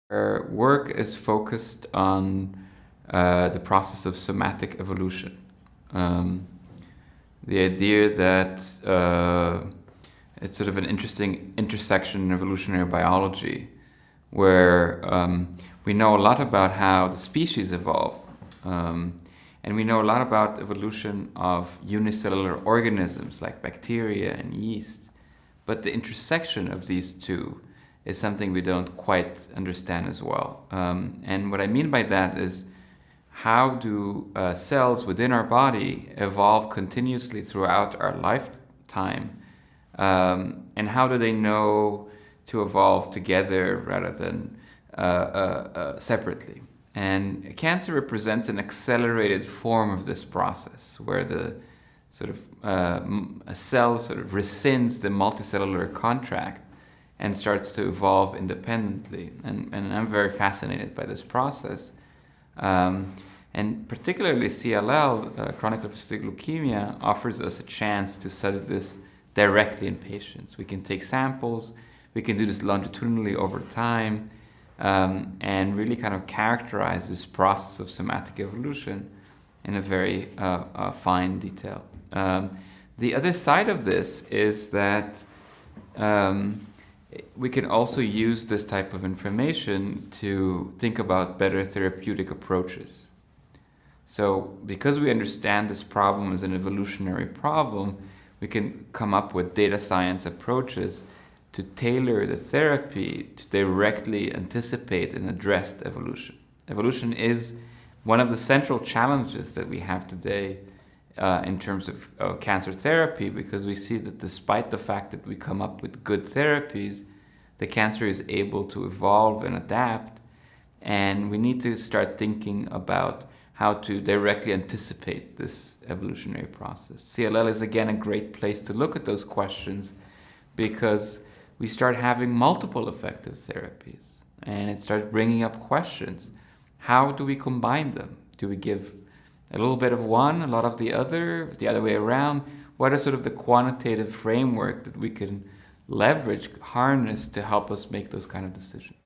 Our work is focused on the process of somatic evolution. The idea that it's sort of an interesting intersection in evolutionary biology where we know a lot about how the species evolve, and we know a lot about evolution of unicellular organisms like bacteria and yeast, but the intersection of these two is something we don't quite understand as well. And what I mean by that is, how do cells within our body evolve continuously throughout our lifetime? And how do they know to evolve together rather than separately? And cancer represents an accelerated form of this process, where the sort of a cell sort of rescinds the multicellular contract and starts to evolve independently. And I'm very fascinated by this process. And particularly CLL, chronic lymphocytic leukemia, offers us a chance to study this directly in patients. We can take samples, we can do this longitudinally over time, and really kind of characterize this process of somatic evolution in a very fine detail. The other side of this is that we can also use this type of information to think about better therapeutic approaches. So because we understand this problem as an evolutionary problem, we can come up with data science approaches to tailor the therapy to directly anticipate and address evolution. Evolution is one of the central challenges that we have today in terms of cancer therapy, because we see that despite the fact that we come up with good therapies, the cancer is able to evolve and adapt, and we need to start thinking about how to directly anticipate this evolutionary process. CLL is again a great place to look at those questions, because we start having multiple effective therapies, and it starts bringing up questions. How do we combine them? Do we give a little bit of one, a lot of the other way around? What is sort of the quantitative framework that we can leverage, harness to help us make those kind of decisions?